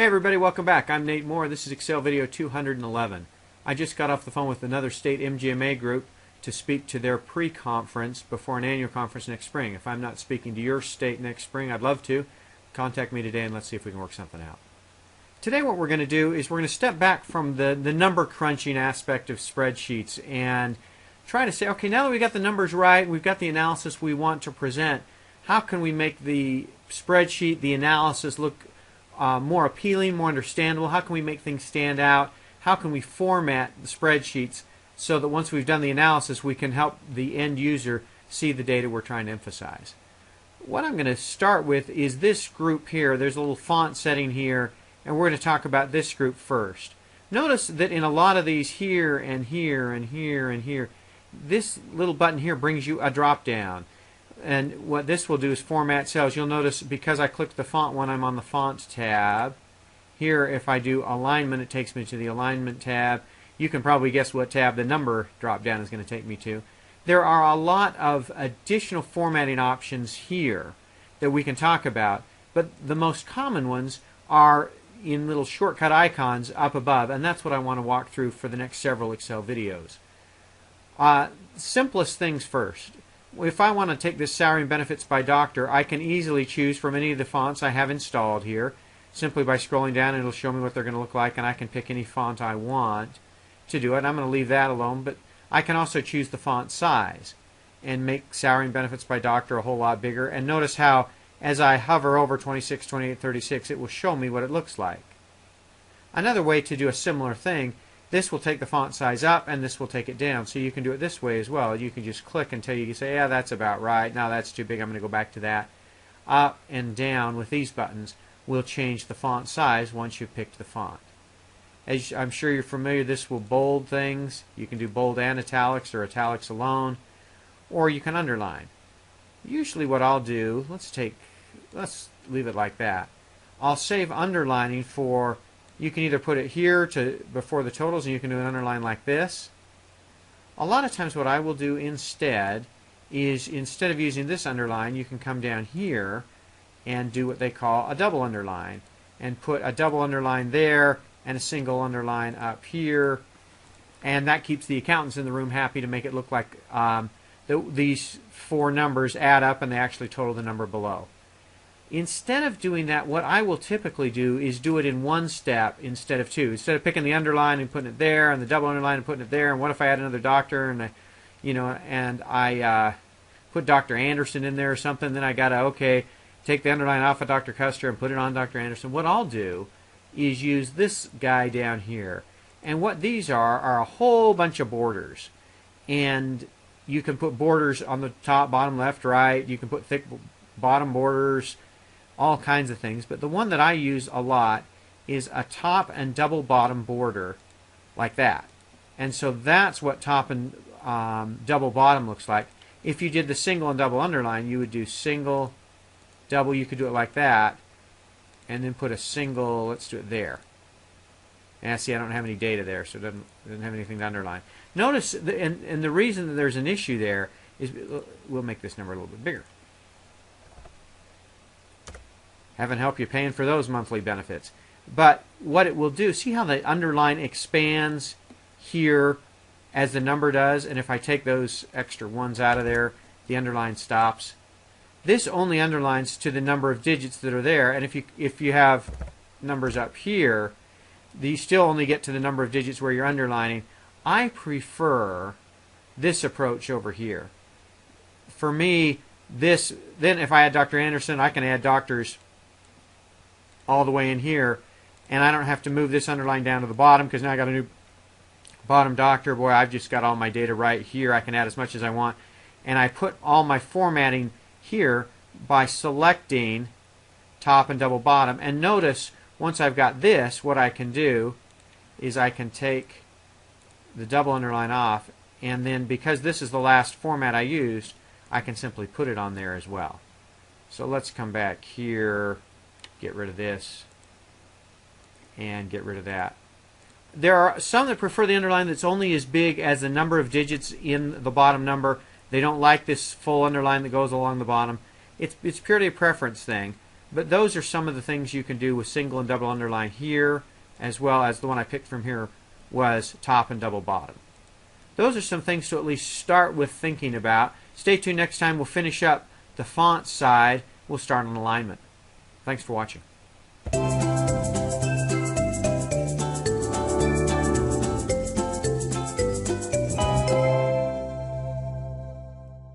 Hey everybody, welcome back. I'm Nate Moore. This is Excel video 211. I just got off the phone with another state MGMA group to speak to their pre-conference before an annual conference next spring. If I'm not speaking to your state next spring, I'd love to. Contact me today and let's see if we can work something out. Today what we're going to do is we're going to step back from the number crunching aspect of spreadsheets and try to say, okay, now that we've got the numbers right, we've got the analysis we want to present, how can we make the spreadsheet, the analysis look more appealing, more understandable? How can we make things stand out? How can we format the spreadsheets so that once we've done the analysis, we can help the end user see the data we're trying to emphasize? What I'm going to start with is this group here. There's a little font setting here, and we're going to talk about this group first. Notice that in a lot of these here and here and here and here, this little button here brings you a drop down. And what this will do is format cells. You'll notice because I clicked the font when I'm on the font tab. Here, if I do alignment, it takes me to the alignment tab. You can probably guess what tab the number drop down is going to take me to. There are a lot of additional formatting options here that we can talk about, but the most common ones are in little shortcut icons up above, and that's what I want to walk through for the next several Excel videos. Simplest things first. If I want to take this salary and benefits by doctor, I can easily choose from any of the fonts I have installed here. Simply by scrolling down, it'll show me what they're going to look like, and I can pick any font I want to do it. I'm going to leave that alone, but I can also choose the font size and make salary and benefits by doctor a whole lot bigger. And notice how as I hover over 26, 28, 36, it will show me what it looks like. Another way to do a similar thing, this will take the font size up and this will take it down. So you can do it this way as well. You can just click until you can say, yeah, that's about right. Now that's too big. I'm going to go back to that. Up and down with these buttons will change the font size once you've picked the font. As I'm sure you're familiar, this will bold things. You can do bold and italics or italics alone. Or you can underline. Usually what I'll do, let's leave it like that. I'll save underlining for, you can either put it here to before the totals, and you can do an underline like this. A lot of times what I will do instead is, instead of using this underline, you can come down here and do what they call a double underline, and put a double underline there and a single underline up here, and that keeps the accountants in the room happy to make it look like these four numbers add up and they actually total the number below. Instead of doing that, what I will typically do is do it in one step instead of two. Instead of picking the underline and putting it there, and the double underline and putting it there, and what if I had another doctor and I put Dr. Anderson in there or something, then I got to, take the underline off of Dr. Custer and put it on Dr. Anderson. What I'll do is use this guy down here. And what these are a whole bunch of borders. And you can put borders on the top, bottom, left, right. You can put thick bottom borders, all kinds of things, but the one that I use a lot is a top and double bottom border like that. And so that's what top and double bottom looks like. If you did the single and double underline, you would do single, double, you could do it like that, and then put a single, let's do it there. And see, I don't have any data there, so it doesn't have anything to underline. Notice, and the reason that there's an issue there is, we'll make this number a little bit bigger. Heaven help you paying for those monthly benefits. But what it will do, see how the underline expands here as the number does, and if I take those extra ones out of there, the underline stops. This only underlines to the number of digits that are there, and if you have numbers up here, you still only get to the number of digits where you're underlining. I prefer this approach over here. For me, this, then if I add Dr. Anderson, I can add doctors all the way in here, and I don't have to move this underline down to the bottom because now I got a new bottom doctor. Boy, I've just got all my data right here. I can add as much as I want, and I put all my formatting here by selecting top and double bottom. And notice once I've got this, what I can do is I can take the double underline off, and then because this is the last format I used, I can simply put it on there as well. So let's come back here, get rid of this, and get rid of that. There are some that prefer the underline that's only as big as the number of digits in the bottom number. They don't like this full underline that goes along the bottom. It's purely a preference thing. But those are some of the things you can do with single and double underline here, as well as the one I picked from here was top and double bottom. Those are some things to at least start with thinking about. Stay tuned next time. We'll finish up the font side. We'll start on alignment. Thanks for watching.